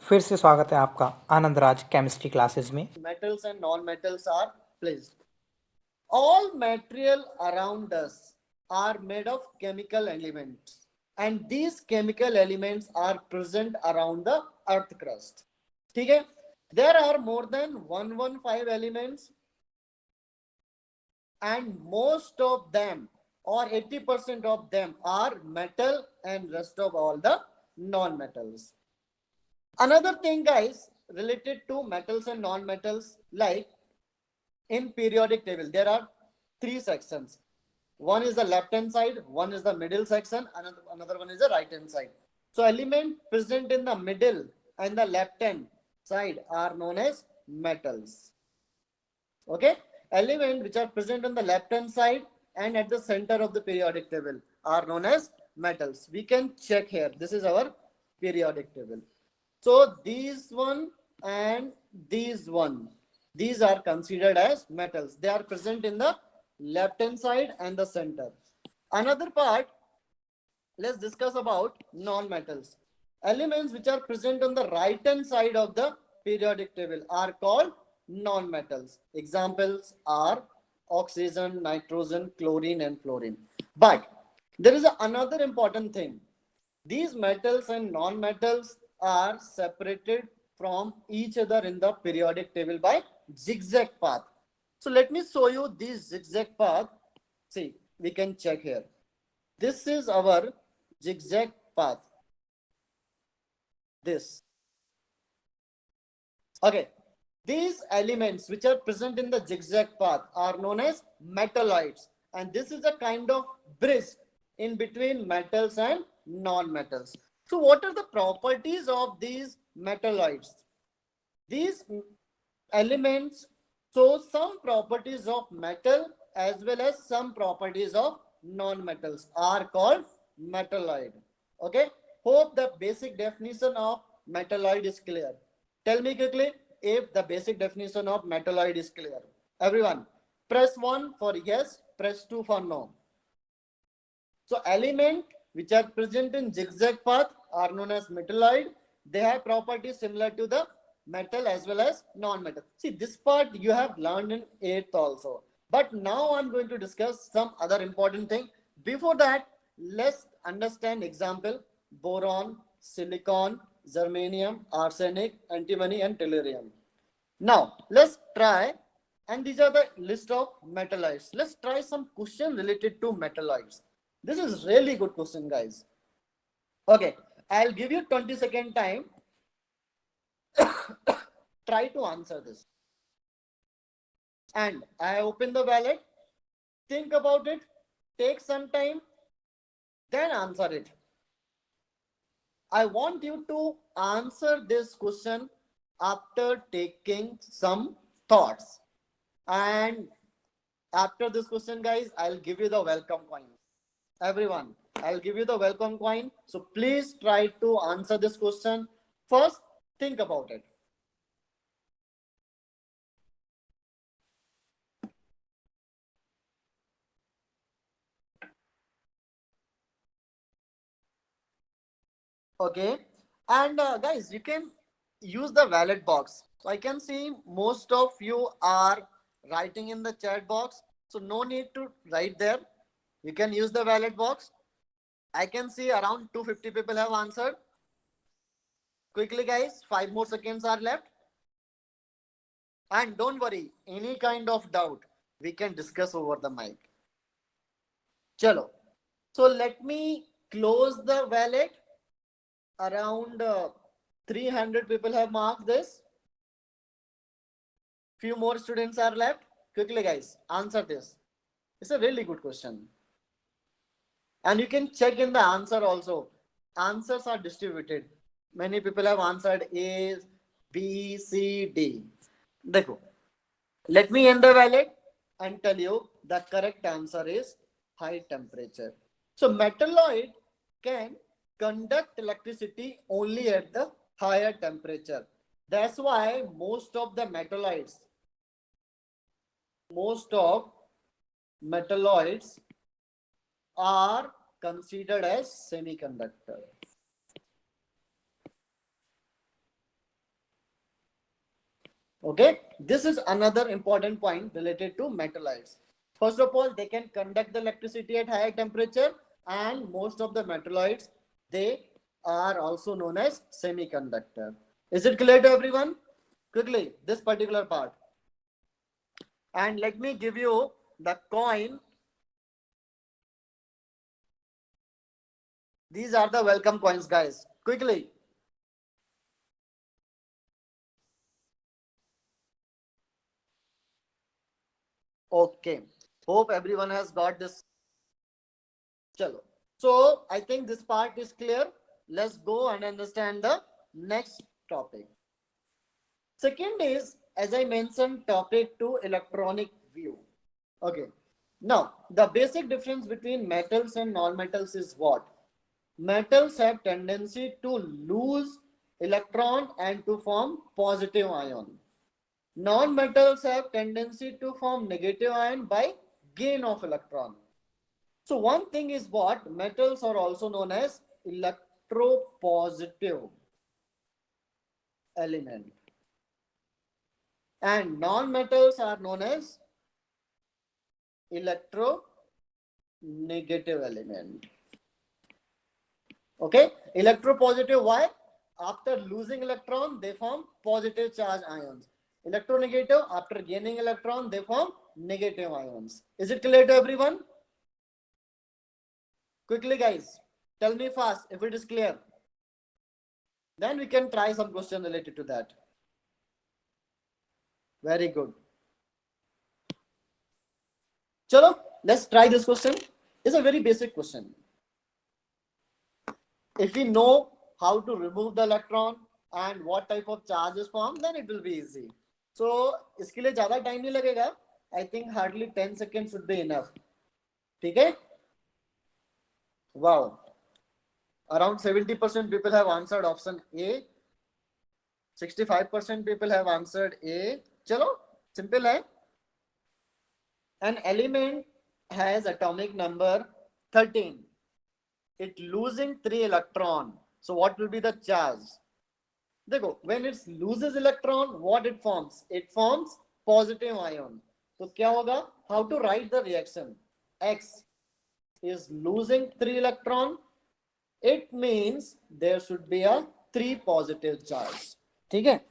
फिर से स्वागत है आपका आनंद राज केमिस्ट्री क्लासेस में। Metals and non-metals are placed. All material around us are made of chemical elements, and these chemical elements are present around the earth crust. ठीक है? There are more than 115 elements, and most of them or 80% of them are metal and rest of all the non-metals. Another thing, guys, related to metals and non-metals, like in periodic table, there are three sections. One is the left hand side, one is the middle section, another one is the right hand side. So element present in the middle and the left hand side are known as metals. Okay, element which are present on the left hand side and at the center of the periodic table are known as metals. We can check here. This is our periodic table. So these one and these one, these are considered as metals. They are present in the left hand side and the center. Another part, let's discuss about non-metals. Elements which are present on the right hand side of the periodic table are called non-metals. Examples are oxygen, nitrogen, chlorine and fluorine. But there is another important thing. These metals and non-metals are separated from each other in the periodic table by zigzag path. So let me show you this zigzag path. See, we can check here. This is our zigzag path. This. Okay. These elements which are present in the zigzag path are known as metalloids. And this is a kind of bridge in between metals and non-metals. So what are the properties of these metalloids? These elements show some properties of metal as well as some properties of non-metals are called metalloid. Okay, hope the basic definition of metalloid is clear. Tell me quickly if the basic definition of metalloid is clear. Everyone, press 1 for yes, press 2 for no. So element which are present in zigzag path are known as metalloid. They have properties similar to the metal as well as non-metal. See, this part you have learned in 8th also. But now I'm going to discuss some other important thing. Before that, let's understand example: boron, silicon, germanium, arsenic, antimony and tellurium. Now, let's try, and these are the list of metalloids. Let's try some question related to metalloids. This is really good question, guys. Okay, I'll give you 20-second time. Try to answer this. And I open the wallet. Think about it. Take some time. Then answer it. I want you to answer this question after taking some thoughts. And after this question, guys, I'll give you the welcome coin. Everyone, I'll give you the welcome coin. So please try to answer this question. First, think about it. Okay. And guys, you can use the wallet box. So I can see most of you are writing in the chat box. So no need to write there. You can use the wallet box. I can see around 250 people have answered. Quickly, guys, 5 more seconds are left. And don't worry, any kind of doubt we can discuss over the mic. Chalo. So let me close the wallet. Around 300 people have marked this. Few more students are left. Quickly, guys, answer this. It's a really good question. And you can check in the answer also. Answers are distributed. Many people have answered A, B, C, D. Dekho. Let me end the wallet and tell you the correct answer is high temperature. So metalloid can conduct electricity only at the higher temperature. That's why most of metalloids are considered as semiconductor. Okay, this is another important point related to metalloids. First of all, they can conduct the electricity at higher temperature, and most of the metalloids, they are also known as semiconductor. Is it clear to everyone? Quickly, this particular part. And let me give you the coin. These are the welcome coins, guys. Quickly. Okay. Hope everyone has got this. Chalo. So I think this part is clear. Let's go and understand the next topic. Second is, as I mentioned, topic 2, electronic view. Okay. Now, the basic difference between metals and non-metals is what? Metals have tendency to lose electron and to form positive ion. Non-metals have tendency to form negative ion by gain of electron. So one thing is what? Metals are also known as electropositive element. And non-metals are known as electronegative element. Okay, electropositive, why? After losing electron, they form positive charge ions. Electronegative, after gaining electron, they form negative ions. Is it clear to everyone? Quickly, guys, tell me fast if it is clear. Then we can try some question related to that. Very good. Chalo, let's try this question. It's a very basic question. If we know how to remove the electron and what type of charge is formed, then it will be easy. So इसके लिए ज़्यादा time नहीं लगेगा. I think hardly 10 seconds should be enough. ठीक है? Wow. Around 70% people have answered option A. 65% people have answered A. चलो, simple है. An element has atomic number 13. It losing 3 electron. So what will be the charge? देखो, when it loses electron, what it forms? It forms positive ion. तो क्या होगा? How to write the reaction? X is losing 3 electron. It means there should be a 3 positive charge. ठीक है?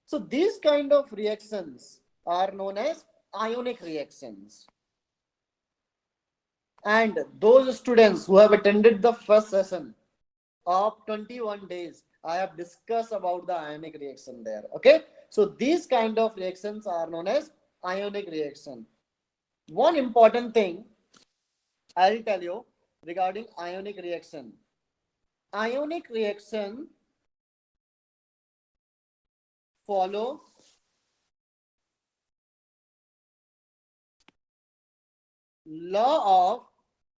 So these kind of reactions are known as ionic reactions. And those students who have attended the first session of 21 days, I have discussed about the ionic reaction there. Okay, so these kind of reactions are known as ionic reaction. One important thing I'll tell you regarding ionic reaction. Ionic reaction follow law of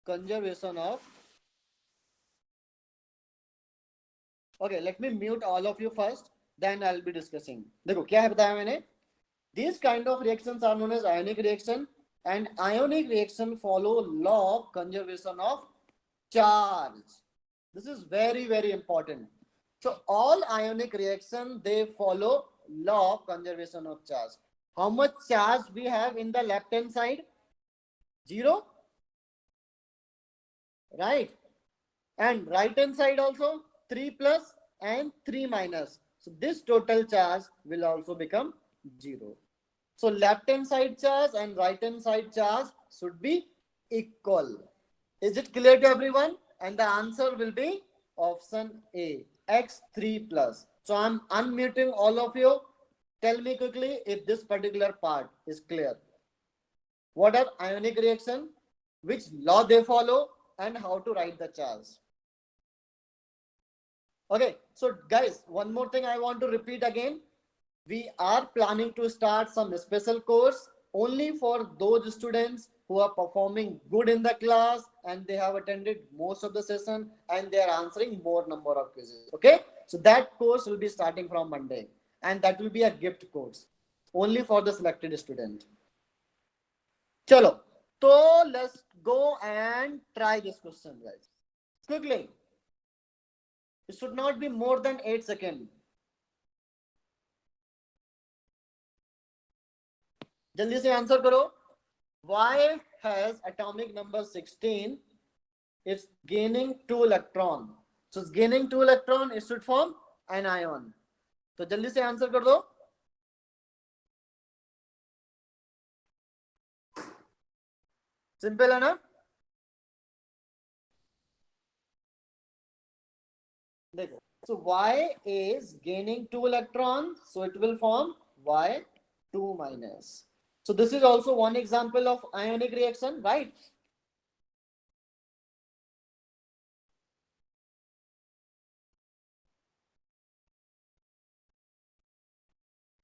conservation of. Okay, let me mute all of you first, then I'll be discussing. देखो क्या है बताया मैंने? These kind of reactions are known as ionic reaction, and ionic reaction follow law of conservation of charge. This is very, very important. So all ionic reaction, they follow law of conservation of charge. How much charge we have in the left hand side? 0, right? And right hand side also 3 plus and 3 minus. So this total charge will also become 0. So left hand side charge and right hand side charge should be equal. Is it clear to everyone? And the answer will be option A, X3 plus. So I'm unmuting all of you. Tell me quickly if this particular part is clear. What are ionic reaction? Which law they follow and how to write the charge? Okay, so guys, one more thing I want to repeat again. We are planning to start some special course only for those students who are performing good in the class and they have attended most of the session and they are answering more number of quizzes. Okay, so that course will be starting from Monday and that will be a gift course only for the selected student. Chalo, so let's go and try this question, guys. Quickly. It should not be more than 8 seconds. जल्दी से answer करो. Y has atomic number 16. It's gaining 2 electron. So it's gaining 2 electron. It should form an ion. तो जल्दी से answer कर दो. Simple है ना. देखो, so Y is gaining 2 electrons, so it will form Y2 minus. So this is also one example of ionic reaction, right?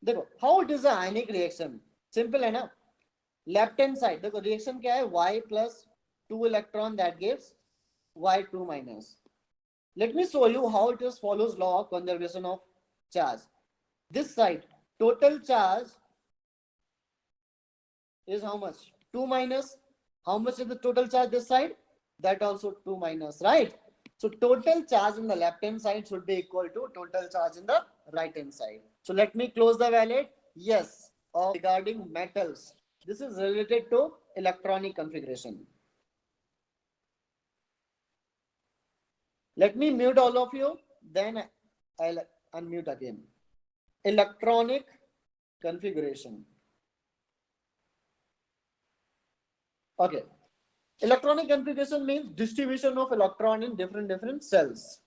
देखो, how it is a ionic reaction? Simple है ना. Left hand side, देखो reaction क्या है? Y plus 2 electron that gives Y2 minus. Let me show you how it is follows law of conservation of charge. This side, total charge is how much? 2 minus. How much is the total charge this side? That also 2 minus, right? So total charge in the left hand side should be equal to total charge in the right hand side. So let me close the valid. Yes, regarding metals. This is related to electronic configuration. Let me mute all of you, then I'll unmute again. Electronic configuration. Okay. Electronic configuration means distribution of electron in different cells.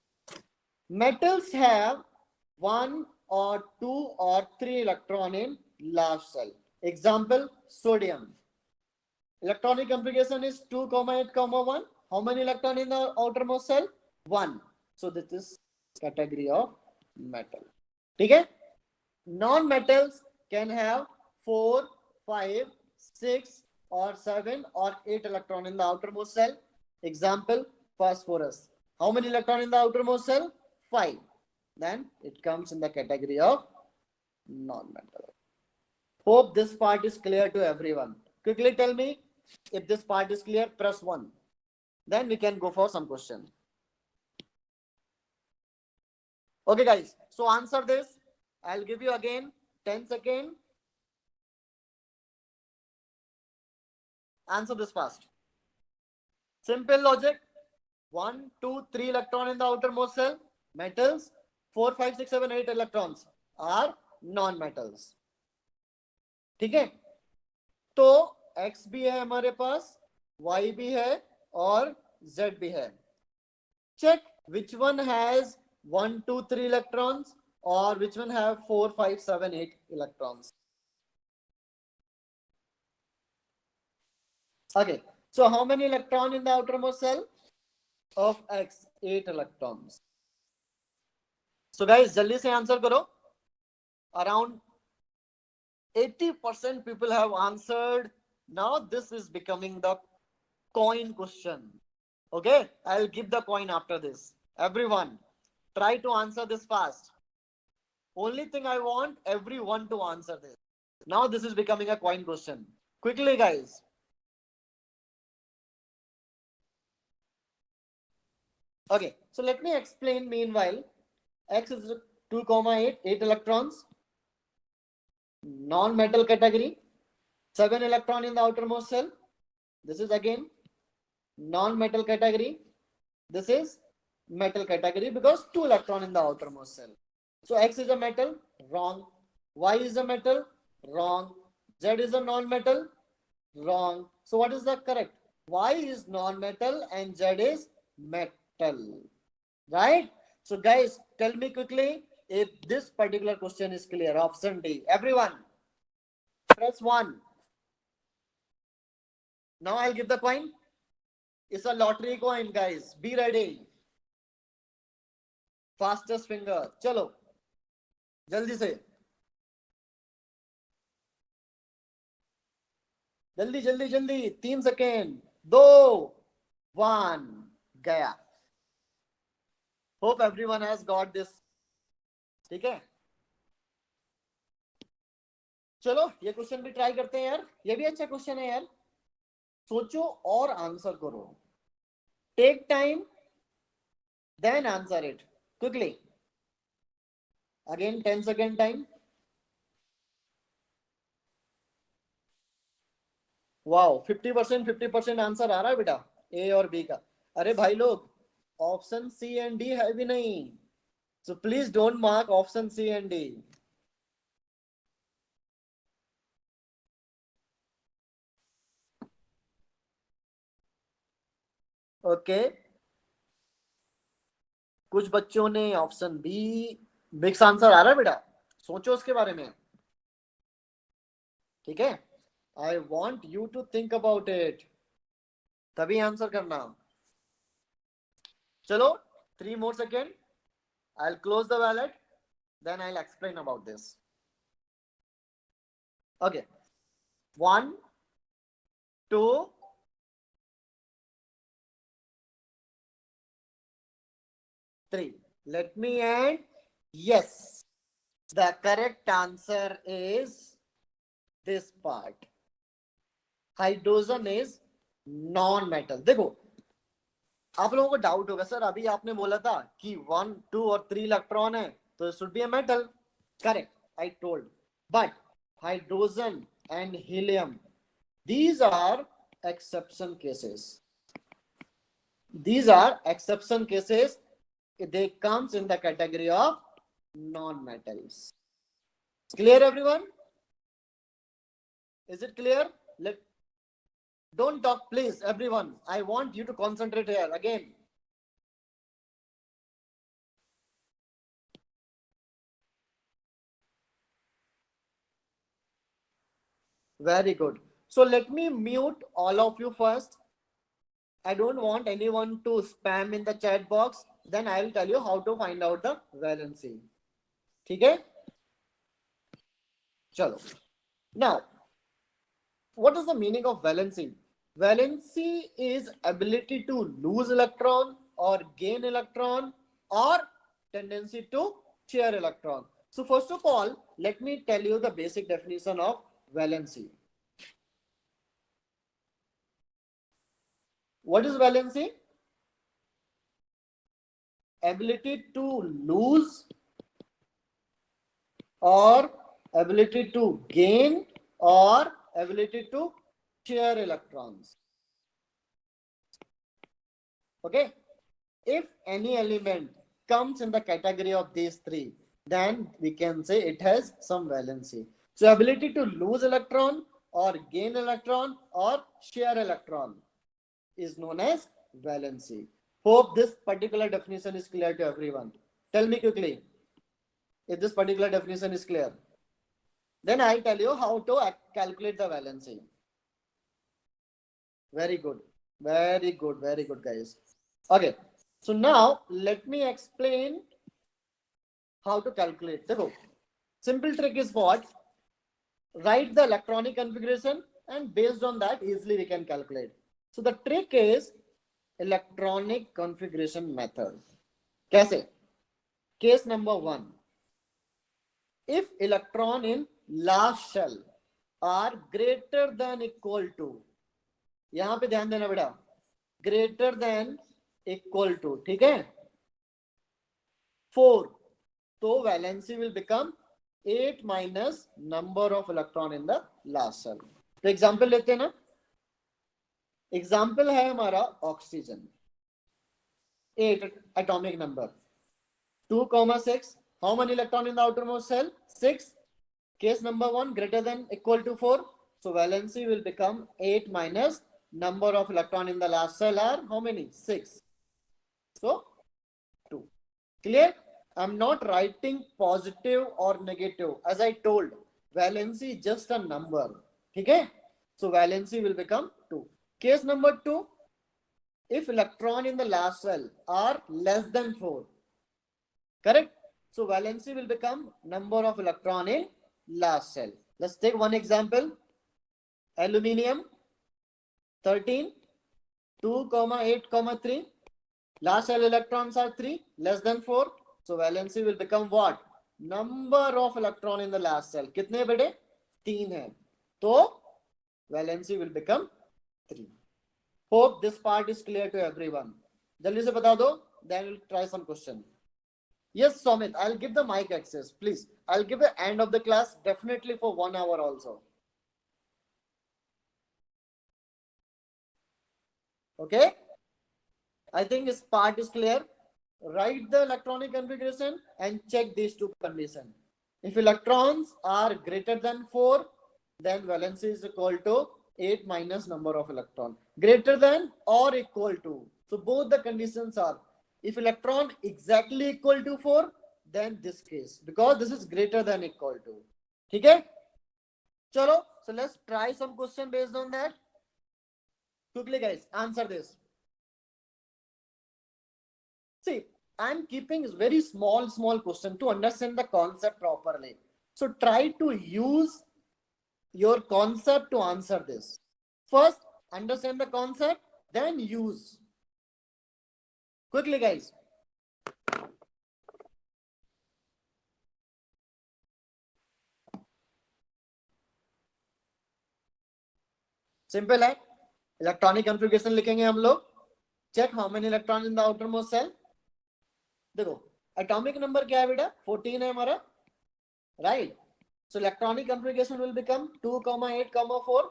Metals have 1 or 2 or 3 electron in large cell. Example, sodium. Electronic configuration is 2, 8, 1. How many electron in the outermost cell? 1. So this is category of metal. Okay? Non-metals can have 4, 5, 6 or 7 or 8 electron in the outermost cell. Example, phosphorus. How many electron in the outermost cell? 5. Then it comes in the category of non-metal. Hope this part is clear to everyone. Quickly tell me if this part is clear. Press 1. Then we can go for some question. Okay guys, so answer this. I'll give you again 10 seconds. Answer this fast. Simple logic. 1, 2, 3 electron in the outermost cell. Metals. 4, 5, 6, 7, 8 electrons are non-metals. ठीक है. तो X भी है हमारे पास, Y भी है और Z भी है. Check which one has 1, 2, 3 electrons or which one have 4, 5, 7, 8 electrons. Okay, so how many electron in the outermost cell of X? 8 electrons. So guys, jaldi se answer karo. Around 80% people have answered. Now this is becoming the coin question. Okay, I'll give the coin after this. Everyone, try to answer this fast. Only thing I want everyone to answer this. Now this is becoming a coin question. Quickly, guys. Okay, so let me explain meanwhile. X is 2, 8, 8 electrons. Non-metal category. 7 electron in the outermost cell. This is again non-metal category. This is metal category because 2 electron in the outermost cell. So X is a metal, wrong. Y is a metal, wrong. Z is a non-metal, wrong. So what is the correct? Y is non-metal and Z is metal, right? So guys, tell me quickly if this particular question is clear. Option D. Everyone, press 1. Now I'll give the coin. It's a lottery coin, guys. Be ready. Fastest finger. चलो जल्दी से, जल्दी जल्दी जल्दी. 3 second. 2, 1, गया. Hope everyone has got this. ठीक है, चलो ये क्वेश्चन भी ट्राई करते हैं यार. ये भी अच्छा क्वेश्चन है यार. सोचो और आंसर करो. Take time, then answer it quickly. Again 10 second time. Wow 50% answer आ रहा है बेटा ए और बी का। अरे भाई लोग ऑप्शन सी एंड डी है भी नहीं, so please don't mark option C and D. Okay, कुछ बच्चों ने ऑप्शन बी, मिक्स आंसर आ रहा है बेटा, सोचो उसके बारे में। ठीक है, I want you to think about it, तभी आंसर करना। चलो 3 more seconds, I'll close the ballot, then I'll explain about this. Okay, 1, 2, 3. Let me end. Yes, the correct answer is this part. Hydrogen is non-metal. देखो आप लोगों को doubt होगा sir अभी आपने बोला था कि 1, 2 और 3 इलेक्ट्रॉन है तो should be a metal. Correct, I told, but hydrogen and helium, these are exception cases. These are exception cases. They comes in the category of non-metals. Clear everyone? Is it clear? Don't talk please everyone. I want you to concentrate here again. Very good. So let me mute all of you first. I don't want anyone to spam in the chat box. Then I will tell you how to find out the valency. ठीक है? चलो. Now, what is the meaning of valency? Valency is ability to lose electron or gain electron or tendency to share electron. So first of all, let me tell you the basic definition of valency. What is valency? Ability to lose or ability to gain or ability to share electrons. Okay, if any element comes in the category of these three, then we can say it has some valency. So ability to lose electron or gain electron or share electron is known as valency. Hope this particular definition is clear to everyone. Tell me quickly if this particular definition is clear. Then I'll tell you how to calculate the valency. Very good. Very good. Very good, guys. Okay. So now let me explain how to calculate. देखो, simple trick is what? Write the electronic configuration and based on that easily we can calculate. So the trick is electronic configuration method. कैसे? Case number 1. If electron in last shell are greater than equal to, यहां पे ध्यान देना बेटा, greater than equal to, ठीक है, 4, तो valency will become 8 minus number of electron in the last cell. तो एग्जाम्पल लेते हैं ना, एग्जाम्पल है हमारा oxygen, 8 atomic number, 2,6. How many electron in the outermost cell? 6. Case number 1 greater than equal to 4. So valency will become 8 minus number of electron in the last cell are how many? 6. So 2. Clear? I'm not writing positive or negative. As I told, valency is just a number. Okay? So valency will become 2. Case number 2, if electron in the last cell are less than 4. Correct? So valency will become number of electron in last cell. Let's take one example. Aluminium 13, 2, 8, 3. Last cell electrons are 3, less than 4. So valency will become what? Number of electron in the last cell. कितने बेटे? 3 है. तो valency will become 3. Hope this part is clear to everyone. जल्दी से बता दो. Then we'll try some question. Yes, Somit, I'll give the mic access, please. I'll give the end of the class definitely for 1 hour also. Okay, I think this part is clear. Write the electronic configuration and check these two conditions. If electrons are greater than 4, then valency is equal to 8 minus number of electron. Greater than or equal to. So both the conditions are. If electron exactly equal to 4, then this case. Because this is greater than equal to. Okay? Chalo, so let's try some question based on that. Quickly guys, answer this. See, I'm keeping very small question to understand the concept properly. So try to use your concept to answer this. First, understand the concept, then use. Quickly, guys. Simple है. Electronic configuration लिखेंगे हम लोग. Check how many electrons in the outermost cell. देखो, atomic number क्या है बेटा? 14 है हमारा. Right. So electronic configuration will become 2, 8, 4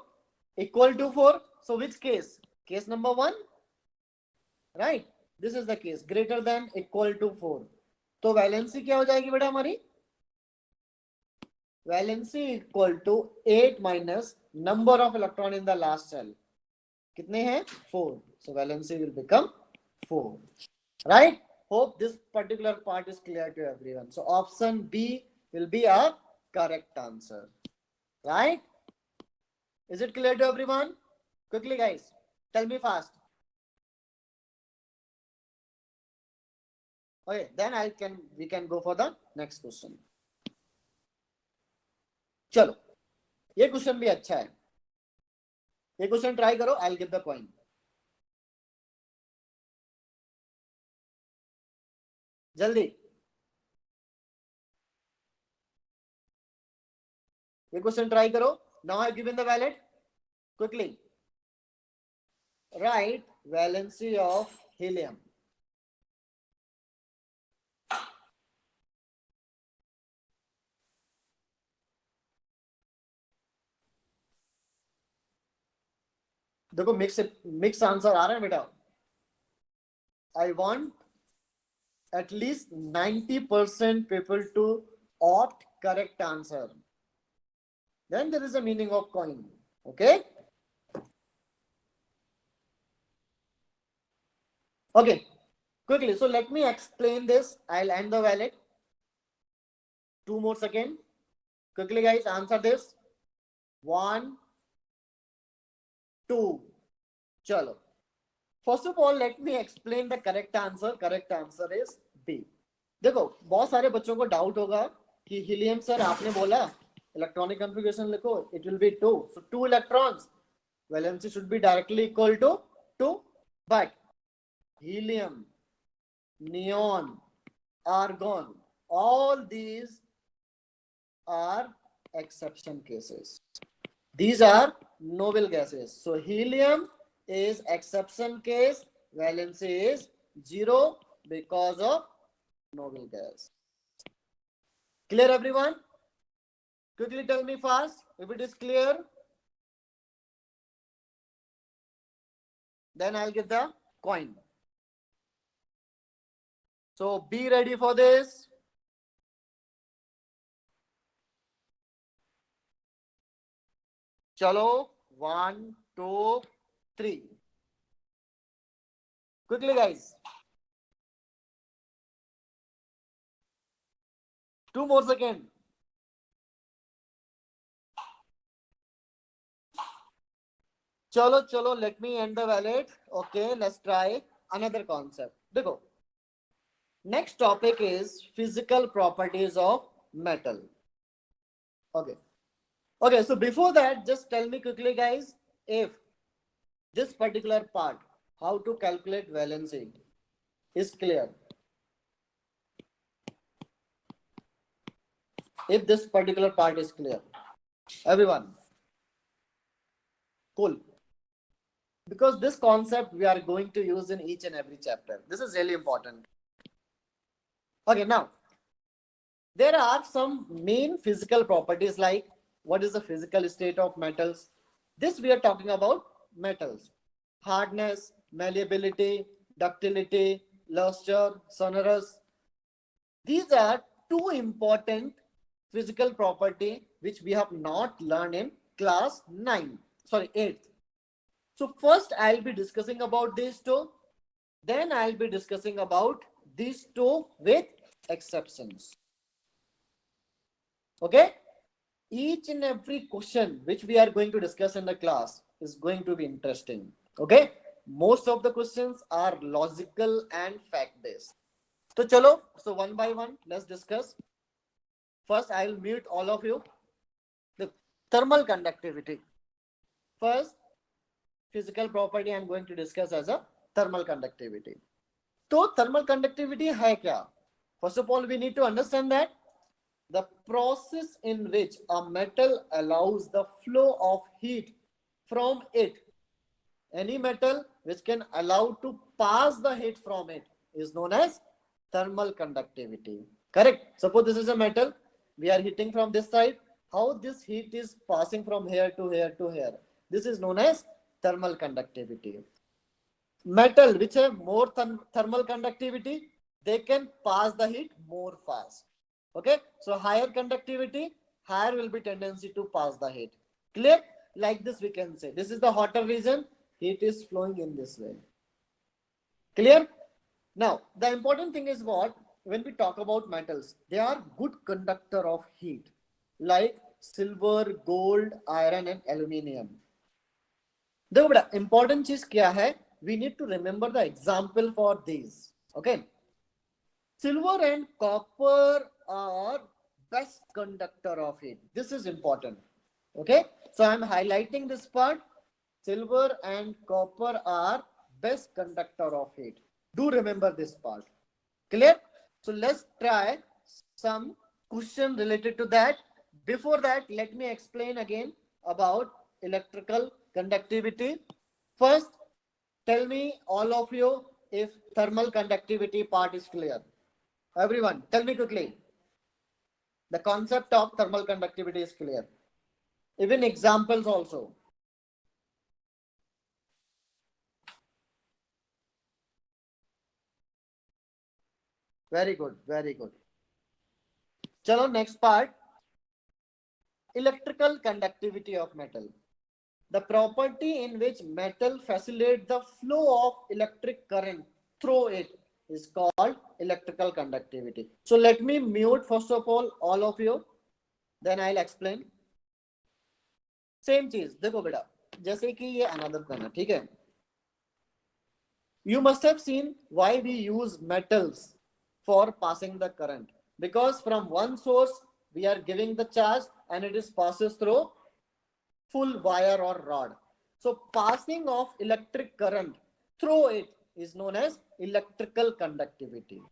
equal to 4. So which case? Case number 1. Right. This is the case. Greater than equal to 4. तो valency क्या हो जाएगी बेटा हमारी? Valency equal to 8 minus number of electron in the last shell. कितने हैं? 4. So valency will become 4. Right. Hope this particular part is clear to everyone. So option B will be a correct answer. Right. Is it clear to everyone? Quickly guys, tell me fast. Okay, then we can go for the next question. चलो, ये question भी अच्छा है. ये question try करो. I'll give the coin. जल्दी. ये question try करो. Now I've given the valid. Quickly. Write valency of helium. देखो मिक्स आंसर आ रहा है बेटा. I want at least 90% people to opt correct answer. Then there is a meaning of coin. Okay. Okay. Quickly. So let me explain this. I'll end the valid. 2 more seconds. Quickly, guys, answer this. 1, 2. Chalo. First of all, let me explain the correct answer. Correct answer is B. देखो बहुत सारे बच्चों को doubt होगा कि helium sir आपने बोला electronic configuration लिखो, it will be 2. So 2 electrons. Valency should be directly equal to 2. But helium, neon, argon, all these are exception cases. These are noble gases. So helium is exception case. Valency is 0 because of noble gas. Clear everyone? Quickly tell me fast if it is clear. Then I'll get the coin. So be ready for this. Chalo, 1, 2, 3. Quickly, guys. 2 more seconds. Chalo, let me end the valid. Okay, let's try another concept. Dekho. Next topic is physical properties of metal. Okay. Okay, so before that, just tell me quickly, guys, if this particular part, how to calculate valency, is clear. If this particular part is clear. Everyone. Cool. Because this concept we are going to use in each and every chapter. This is really important. Okay, now, there are some main physical properties like what is the physical state of metals. This we are talking about metals. Hardness, malleability, ductility, luster, sonorous. These are two important physical property which we have not learned in class 9, sorry 8th. So first I'll be discussing about these two, then I'll be discussing about these two with exceptions. Okay? Each and every question which we are going to discuss in the class is going to be interesting. Okay? Most of the questions are logical and fact based. So chalo, so one by one, let's discuss. First, I will mute all of you. The thermal conductivity. First, physical property I am going to discuss as a thermal conductivity. So thermal conductivity hai kya? First of all, we need to understand that the process in which a metal allows the flow of heat from it, any metal which can allow to pass the heat from it, is known as thermal conductivity. Correct? Suppose this is a metal, we are heating from this side. How this heat is passing from here to here to here? This is known as thermal conductivity. Metal which have more thermal conductivity, they can pass the heat more fast. Okay, so higher conductivity, higher will be tendency to pass the heat. Clear? Like this we can say, this is the hotter region, heat is flowing in this way. Clear? Now, the important thing is what? When we talk about metals, they are good conductor of heat, like silver, gold, iron and aluminium. देखो बेटा important चीज क्या है? We need to remember the example for these. Okay, silver and copper are best conductor of heat. This is important. Okay, so I'm highlighting this part. Silver and copper are best conductor of heat. Do remember this part. Clear? So let's try some question related to that. Before that, let me explain again about electrical conductivity. First, tell me all of you if thermal conductivity part is clear. Everyone, tell me quickly. The concept of thermal conductivity is clear. Even examples also. Very good, very good. Chalo, next part. Electrical conductivity of metal. The property in which metal facilitates the flow of electric current through it is called electrical conductivity. So let me mute first of all of you, then I'll explain. Same चीज देखो बेटा, जैसे कि ये another pen है, ठीक है? You must have seen why we use metals for passing the current, because from one source we are giving the charge and it is passes through full wire or rod. So passing of electric current through it is known as electrical conductivity.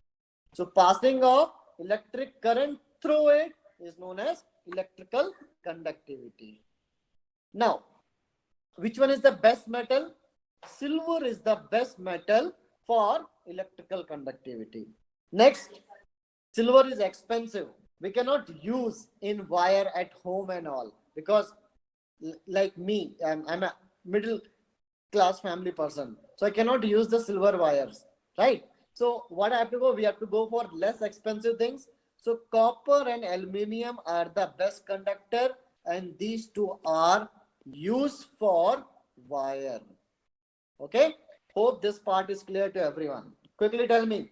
So passing of electric current through it is known as electrical conductivity. Now, which one is the best metal? Silver is the best metal for electrical conductivity. Next, silver is expensive. We cannot use in wire at home and all, because like me, I'm a middle class family person, so I cannot use the silver wires, right? So what I have to go? We have to go for less expensive things. So copper and aluminium are the best conductor, and these two are used for wire. Okay, hope this part is clear to everyone. Quickly tell me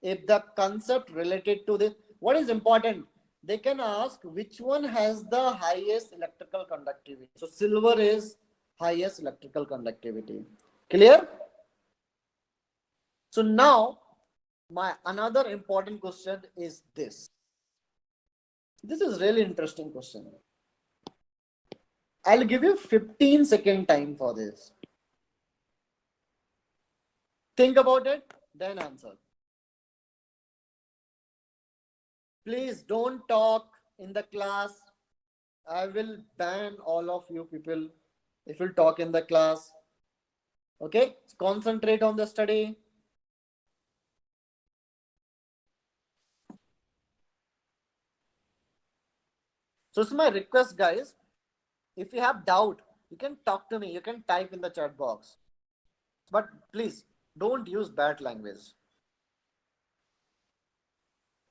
if the concept related to this, what is important? They can ask which one has the highest electrical conductivity. So silver is highest electrical conductivity. Clear? So now my another important question is this. This is really interesting question. I'll give you 15-second time for this. Think about it, then answer. Please don't talk in the class. I will ban all of you people if you talk in the class. Okay, concentrate on the study. So it's my request, guys. If you have doubt, you can talk to me. You can type in the chat box. but please don't use bad language.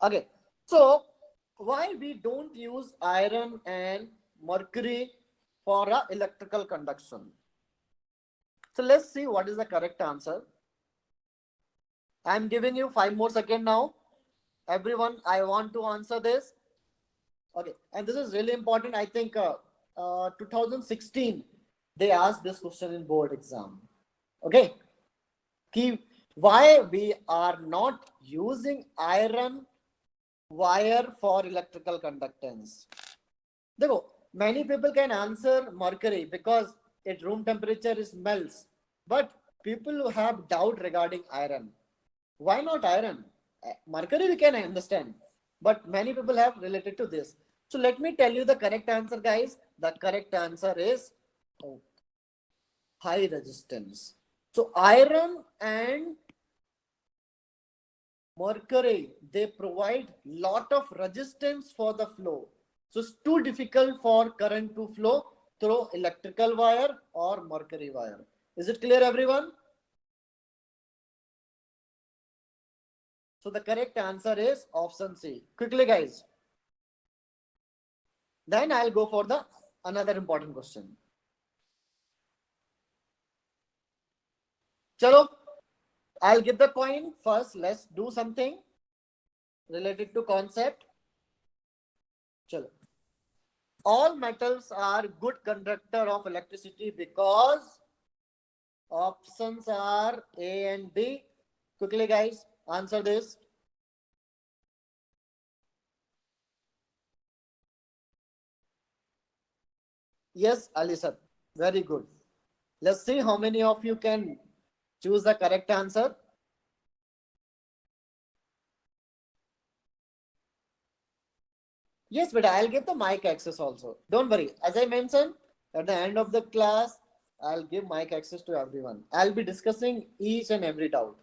Okay, so why we don't use iron and mercury for a electrical conduction? So let's see what is the correct answer. I'm giving you 5 more seconds now. Everyone, I want to answer this. Okay, and this is really important. I think 2016 they asked this question in board exam. Okay, keep why we are not using iron wire for electrical conductance. देखो, many people can answer mercury because at room temperature is melts, but people who have doubt regarding iron, why not iron? Mercury we can understand, but many people have related to this. So let me tell you the correct answer, guys. The correct answer is high resistance. So iron and mercury, they provide lot of resistance for the flow. So it's too difficult for current to flow through electrical wire or mercury wire. Is it clear, everyone? So the correct answer is option C. Quickly, guys. Then I'll go for the another important question. Chalo, I'll give the coin first. Let's do something related to concept. Chalo. All metals are good conductor of electricity because options are A and B. Quickly, guys, answer this. Yes, Ali sir. Very good. Let's see how many of you can choose the correct answer. Yes, but I'll give the mic access also. Don't worry. As I mentioned, at the end of the class, I'll give mic access to everyone. I'll be discussing each and every doubt.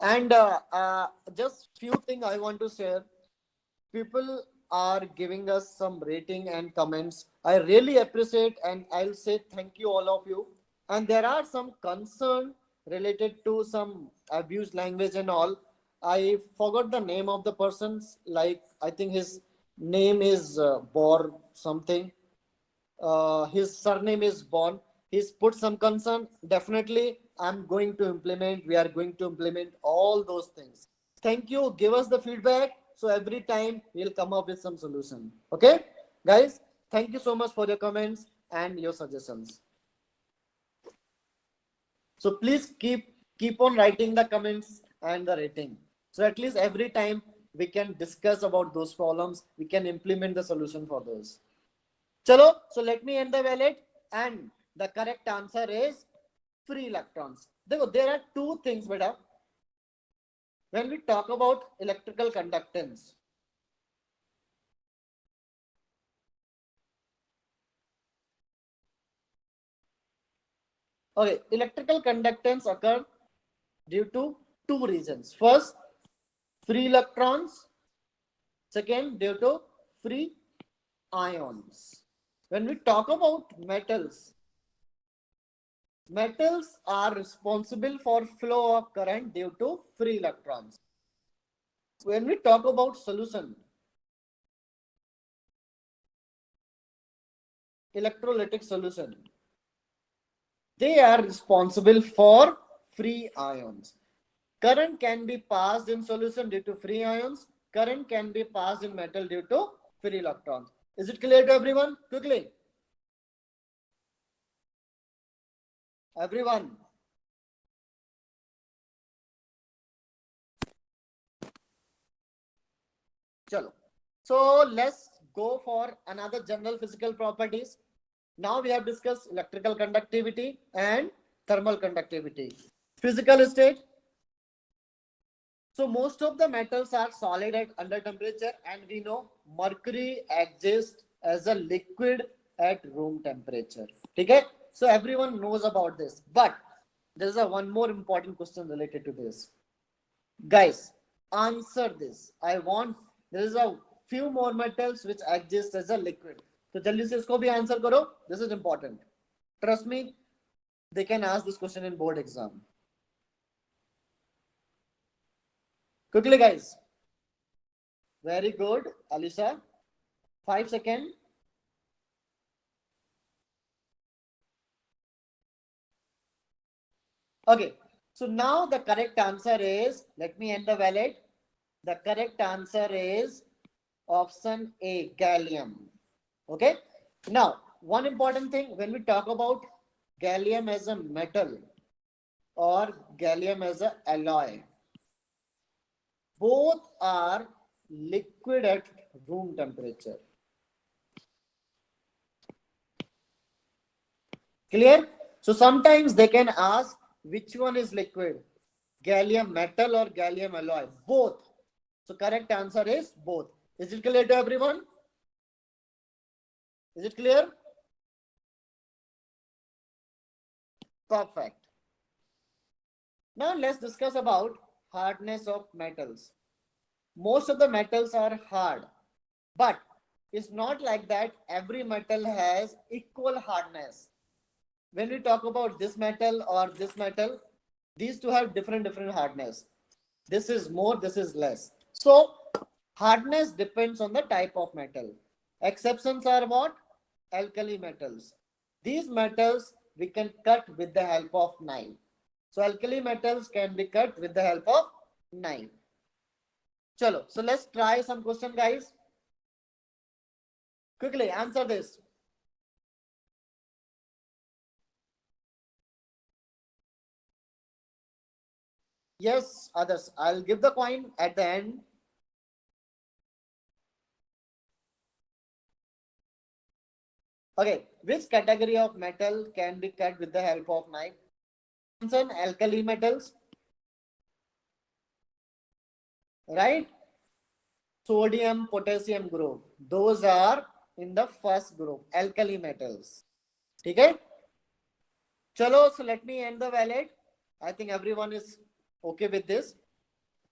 And just few things I want to share. People are giving us some rating and comments. I really appreciate and I'll say thank you all of you. And there are some concern related to some abused language and all. I forgot the name of the persons. Like I think his name is Bor something. His surname is Born. He's put some concern. Definitely, I'm going to implement. We are going to implement all those things. Thank you. Give us the feedback. So every time we'll come up with some solution. Okay, guys. Thank you so much for your comments and your suggestions. So please keep on writing the comments and the rating. So at least every time we can discuss about those problems, we can implement the solution for those. Chalo, so let me end the wallet and the correct answer is free electrons. There are two things, beta. When we talk about electrical conductance, okay, electrical conductance occur due to two reasons. First, free electrons. Second, due to free ions. When we talk about metals, metals are responsible for flow of current due to free electrons. When we talk about solution, electrolytic solution, they are responsible for free ions. Current can be passed in solution due to free ions. Current can be passed in metal due to free electrons. Is it clear to everyone? Quickly. Everyone. Chalo. So let's go for another general physical properties. Now we have discussed electrical conductivity and thermal conductivity. Physical state. So most of the metals are solid at under temperature and we know mercury exists as a liquid at room temperature. Okay? So everyone knows about this. But there is a one more important question related to this. Guys, answer this. I want, there is a few more metals which exist as a liquid. So jaldi se isko bhi answer karo. This is important. Trust me, they can ask this question in board exam. Quickly, guys. Very good, Alisa. 5 seconds. Okay. So now the correct answer is, let me end the valid. The correct answer is option A, gallium. Okay. Now, one important thing when we talk about gallium as a metal or gallium as an alloy, both are liquid at room temperature. Clear? So sometimes they can ask which one is liquid, gallium metal or gallium alloy, both. So correct answer is both. Is it clear to everyone? Is it clear? Perfect. Now let's discuss about hardness of metals. Most of the metals are hard, but it's not like that every metal has equal hardness. When we talk about this metal or this metal, these two have different hardness. This is more, this is less. So hardness depends on the type of metal. Exceptions are what? Alkali metals. These metals we can cut with the help of knife. So alkali metals can be cut with the help of knife. Chalo, so let's try some question, guys. Quickly answer this. Yes, others. I'll give the coin at the end. Okay, which category of metal can be cut with the help of knife? Answer alkali metals. Right? Sodium, potassium group. Those are in the first group, alkali metals. Okay? Chalo, so let me end the valid. I think everyone is okay with this.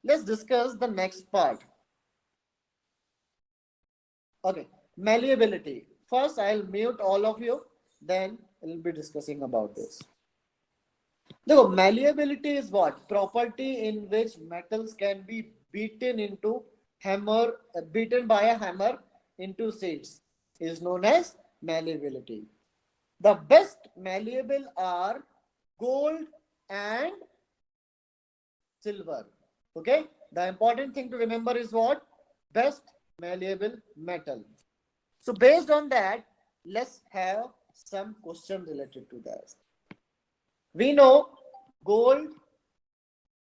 Let's discuss the next part. Okay, malleability. First, I'll mute all of you. Then we'll be discussing about this. So malleability is what? Property in which metals can be beaten by a hammer into sheets is known as malleability. The best malleable are gold and silver. Okay. The important thing to remember is what? Best malleable metal. So based on that, let's have some questions related to that. We know gold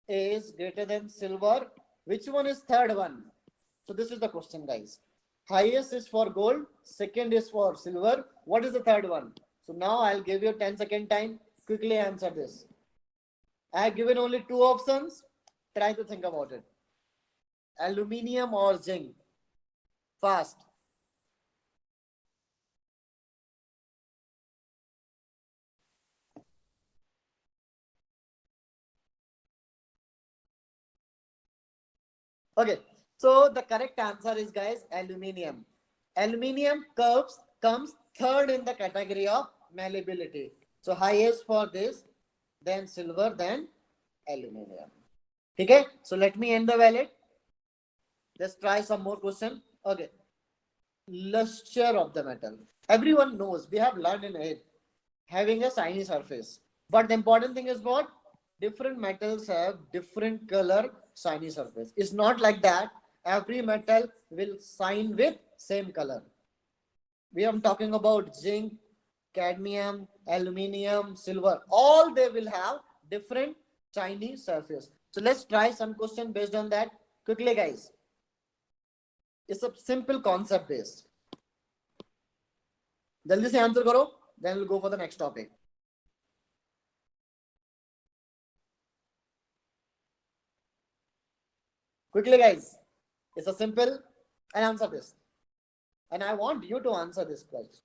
is greater than silver. Which one is third one? So this is the question, guys. Highest is for gold, second is for silver. What is the third one? So now I'll give you 10-second time. Quickly answer this. I have given only two options. Try to think about it. Aluminium or zinc? Fast. Okay, so the correct answer is, guys, aluminium. Aluminium comes third in the category of malleability. So highest for this, then silver, then aluminium. Okay, so let me end the valid. Let's try some more question. Okay, luster of the metal. Everyone knows, we have learned in it, having a shiny surface. But the important thing is what? Different metals have different color shiny surface. It's not like that. Every metal will shine with same color. We are talking about zinc, cadmium, aluminium, silver. All they will have different shiny surface. So let's try some question based on that. Quickly, guys. It's a simple concept based. जल्दी से answer करो, then we'll go for the next topic. Quickly, guys. It's a simple and answer this. And I want you to answer this question.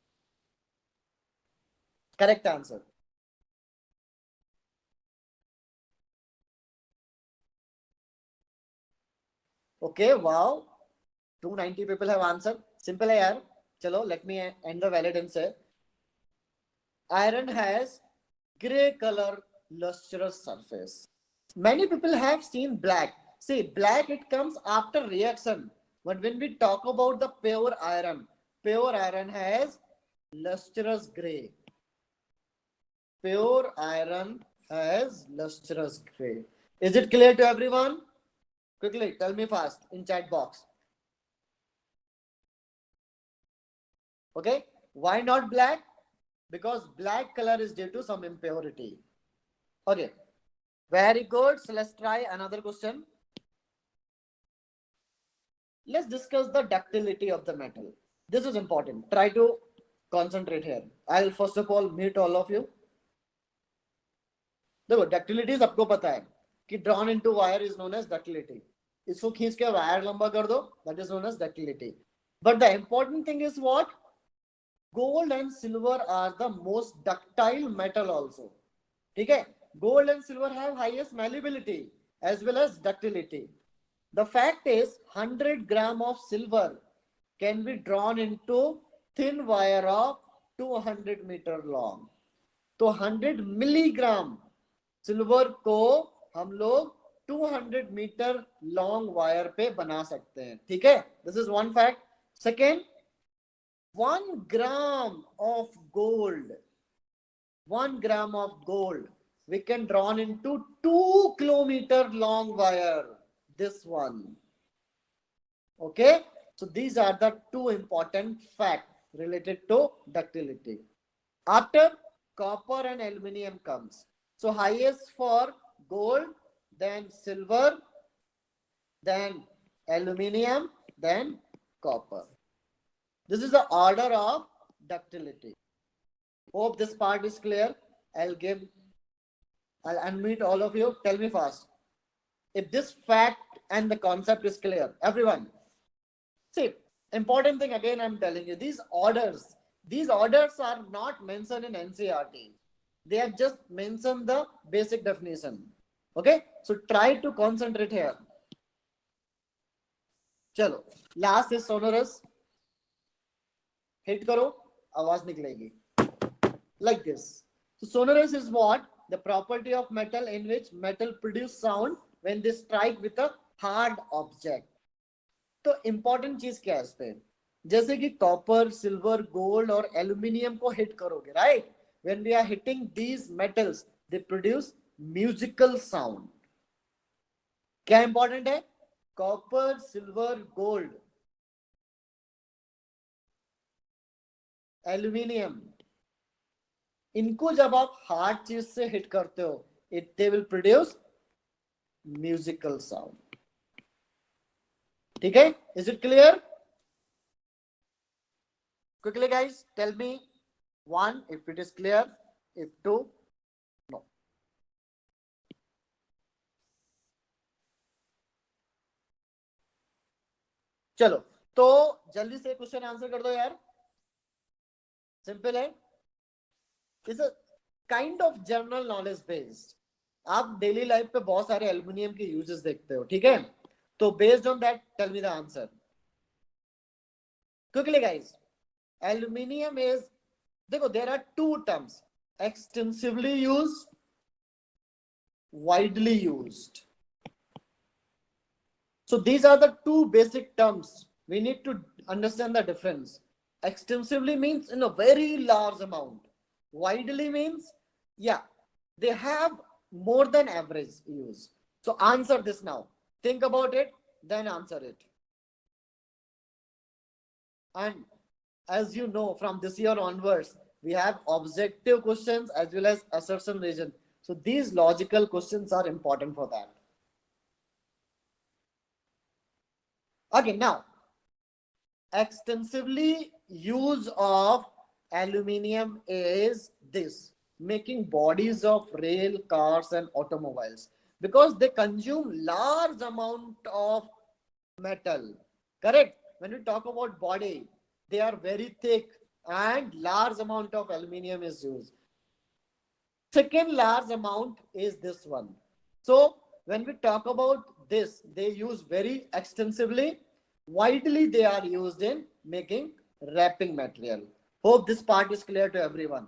Correct answer. Okay, wow. 290 people have answered. Simple hai yaar. Chalo, let me end the valid and say. Iron has gray color lustrous surface. Many people have seen black. See, black, it comes after reaction. But when we talk about the pure iron has lustrous gray. Pure iron has lustrous gray. Is it clear to everyone? Quickly, tell me fast in chat box. Okay, why not black? Because black color is due to some impurity. Okay, very good. So let's try another question. Let's discuss the ductility of the metal. This is important. Try to concentrate here. I'll first of all meet all of you. देखो ductility सबको पता है कि drawn into wire is known as ductility. इसको खींच के wire लंबा कर दो, that is known as ductility. But the important thing is what? Gold and silver are the most ductile metal also. ठीक है? Gold and silver have highest malleability as well as ductility. The fact is 100 gram of silver can be drawn into thin wire of 200 meter long. तो 100 milligram silver को हम लोग 200 metre long wire पे बना सकते हैं. ठीक है? This is one fact. Second, 1 gram of gold, 1 gram of gold we can draw into 2 kilometer long wire. This one. Okay, so these are the two important facts related to ductility. After copper and aluminium comes, so highest for gold, then silver, then aluminium, then copper. This is the order of ductility. Hope this part is clear. I'll unmute all of you. Tell me fast if this fact and the concept is clear. Everyone, see, important thing again, I'm telling you, these orders are not mentioned in NCERT. They have just mentioned the basic definition. Okay, so try to concentrate here. चलो, last is sonorous. Hit करो, आवाज निकलेगी. Like this. So sonorous is what? The property of metal in which metal produce sound when they strike with a hard object. तो important चीज क्या है इस पे? जैसे कि कॉपर, सिल्वर, गोल्ड और एल्यूमिनियम को हिट करोगे, right? When we are hitting these metals, they produce musical sound. क्या इंपॉर्टेंट है? कॉपर, सिल्वर, गोल्ड, एल्यूमिनियम, इनको जब आप हार्ड चीज से हिट करते हो, they will produce musical sound. ठीक है? Is it clear? Quickly guys, tell me one if it is clear, if two, no. चलो, तो जल्दी से क्वेश्चन आंसर कर दो यार. सिंपल है. It's a kind of general knowledge based. आप डेली लाइफ पे बहुत सारे एल्यूमिनियम के यूजेस देखते हो, ठीक है? तो based on that tell me the answer quickly guys. Aluminium is, देखो there are two terms, extensively used, widely used. So these are the two basic terms. We need to understand the difference. Extensively means in a very large amount. Widely means, yeah, they have more than average use. So answer this now. Think about it, then answer it. And as you know, from this year onwards, we have objective questions as well as assertion region. So these logical questions are important for that. Okay, now, extensively use of aluminium is this, making bodies of rail, cars and automobiles, because they consume large amount of metal. Correct? When we talk about body, they are very thick and large amount of aluminium is used. Second large amount is this one. So when we talk about this, they use very extensively. Widely they are used in making wrapping material. Hope this part is clear to everyone.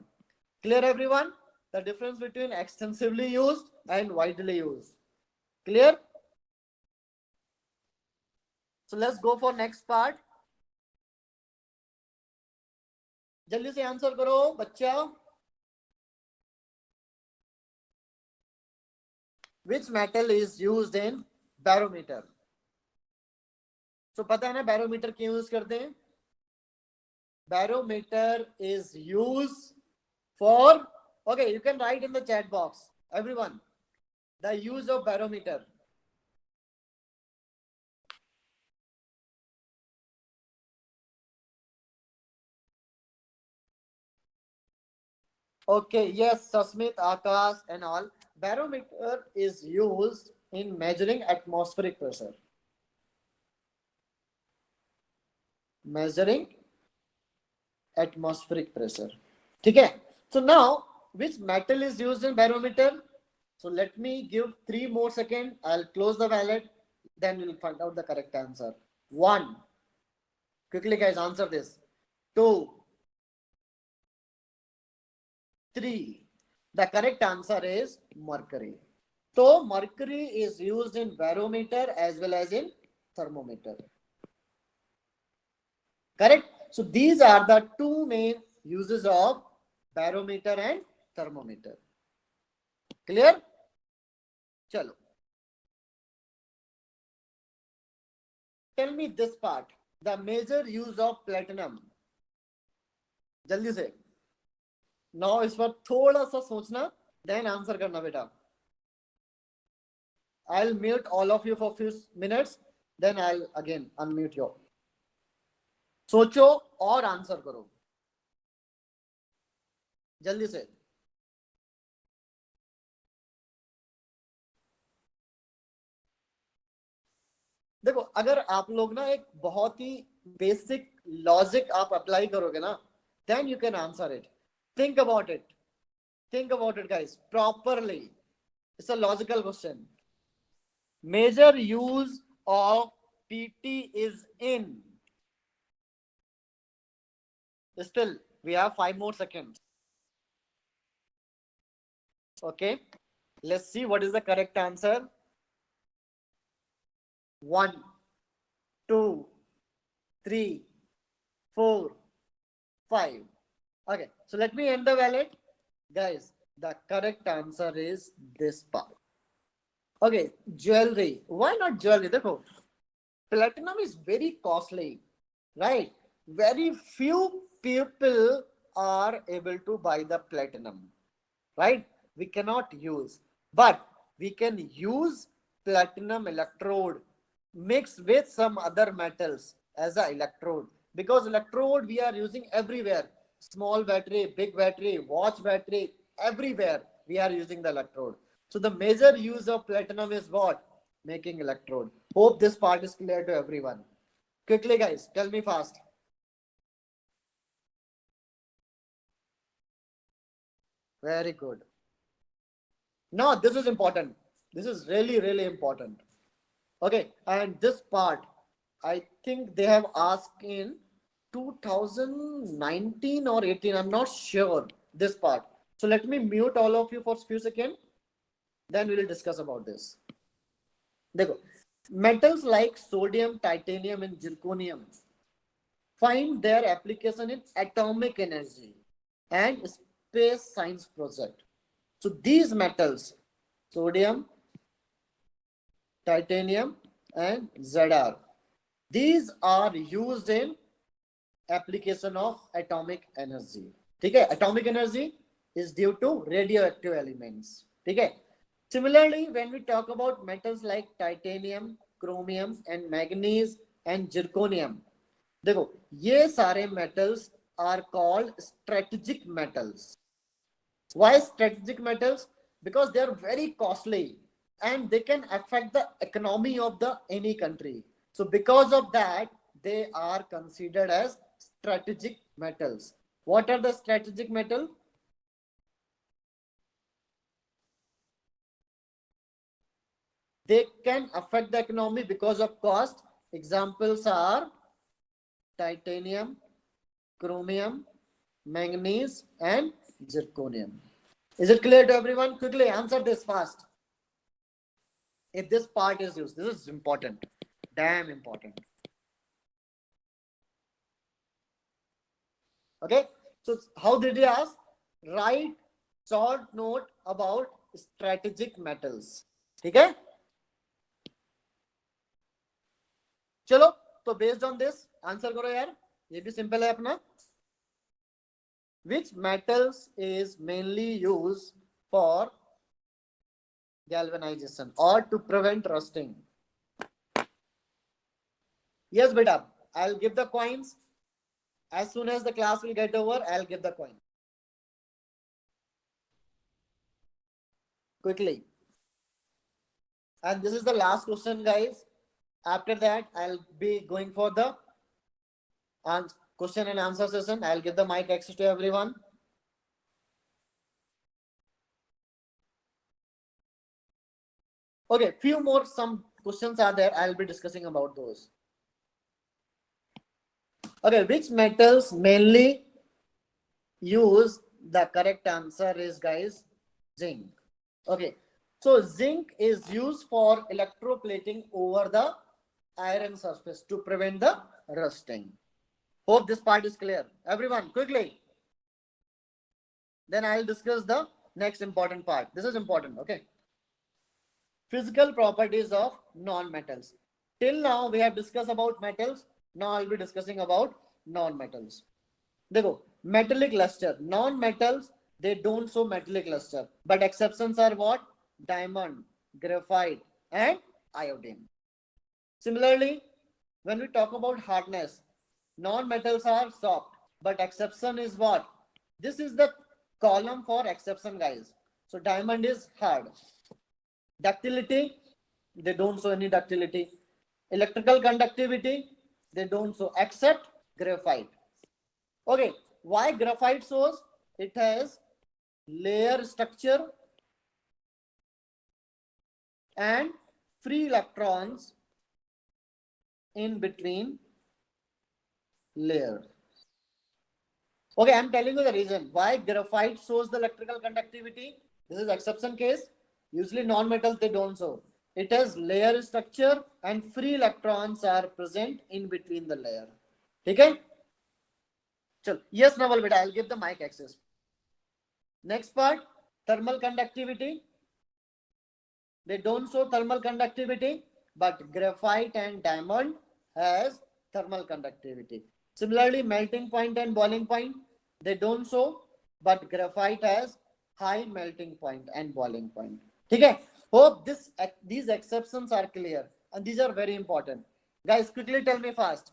Clear everyone? the difference between extensively used and widely used. Clear? So let's go for next part. जल्दी से answer करो बच्चा. Which metal is used in barometer? So पता है ना barometer क्यों use करते हैं? Barometer is used for, okay, you can write in the chat box, everyone, the use of barometer. Okay, yes, Sasmit, Akash, and all. Barometer is used in measuring atmospheric pressure. Measuring atmospheric pressure. Okay. So now, which metal is used in barometer? So let me give 3 more seconds. I'll close the ballot. Then we'll find out the correct answer. 1. Quickly, guys, answer this. 2. 3. The correct answer is mercury. So mercury is used in barometer as well as in thermometer. Correct? So these are the two main uses of barometer and thermometer. Clear? Chalo. Tell me this part. The major use of platinum. जल्दी से. Now इस पर थोड़ा सा सोचना, then answer करना बेटा. I'll mute all of you for few minutes, then I'll again unmute you. सोचो और आंसर करो जल्दी से. देखो अगर आप लोग ना एक बहुत ही बेसिक लॉजिक आप अप्लाई करोगे ना, then you can answer it. Think about it. Think about it, guys, properly. It's a logical question. Major use of PT is in. Still, we have 5 more seconds. Okay, let's see what is the correct answer. 1, 2, 3, 4, 5. Okay, so let me end the ballot. Guys, the correct answer is this part. Okay, jewelry. Why not jewelry? Dekho, platinum is very costly, right? Very few people are able to buy the platinum, right? We cannot use, but we can use platinum electrode mixed with some other metals as a electrode, because electrode we are using everywhere. Small battery, big battery, watch battery, everywhere we are using the electrode. So the major use of platinum is what? Making electrode. Hope this part is clear to everyone. Quickly, guys, tell me fast. Very good. Now, this is important. This is really, really important. Okay, and this part, I think they have asked in 2019 or 18. I'm not sure this part. So let me mute all of you for a few seconds. Then we will discuss about this. Dekho, metals like sodium, titanium, and zirconium find their application in atomic energy and space science project. So these metals, sodium, titanium, and Zr, these are used in application of atomic energy. Okay, atomic energy is due to radioactive elements. Okay. Similarly, when we talk about metals like titanium, chromium, and manganese and zirconium, देखो ये सारे metals are called strategic metals. Why strategic metals? Because they are very costly and they can affect the economy of the any country. So because of that, they are considered as strategic metals. What are the strategic metals? They can affect the economy because of cost. Examples are titanium, chromium, manganese, and zirconium. Is it clear to everyone? Quickly answer this fast. If this part is used, this is important, damn important. Okay, so how did you ask? Write short note about strategic metals. ठीक है? चलो तो based on this answer करो यार, ये भी simple है अपना. Which metals is mainly used for galvanization or to prevent rusting? Yes, beta. I'll give the coins. As soon as the class will get over, I'll give the coin. Quickly. And this is the last question, guys. After that, I'll be going for the question and answer session. I'll give the mic access to everyone. Okay, few more some questions are there. I'll be discussing about those. Okay, which metals mainly use? The correct answer is, guys, zinc. Okay, so zinc is used for electroplating over the iron surface to prevent the rusting. Hope this part is clear. Everyone, quickly. Then I'll discuss the next important part. This is important, okay? Physical properties of non-metals. Till now, we have discussed about metals. Now I'll be discussing about non-metals. देखो, metallic luster. Non-metals, they don't show metallic luster. But exceptions are what? Diamond, graphite, and iodine. Similarly, when we talk about hardness, non-metals are soft. But exception is what? This is the column for exception, guys. So diamond is hard. Ductility, they don't show any ductility. Electrical conductivity, they don't show except graphite. Okay, why graphite shows? It has layer structure and free electrons in between layers. Okay, I'm telling you the reason why graphite shows the electrical conductivity. This is exception case. Usually non-metals, they don't show. It has layer structure and free electrons are present in between the layer. Okay? Chal. Yes, Naval beta, I'll give the mic access. Next part, thermal conductivity. They don't show thermal conductivity, but graphite and diamond has thermal conductivity. Similarly, melting point and boiling point, they don't show, but graphite has high melting point and boiling point. Okay, hope these exceptions are clear and these are very important. Guys, quickly tell me fast.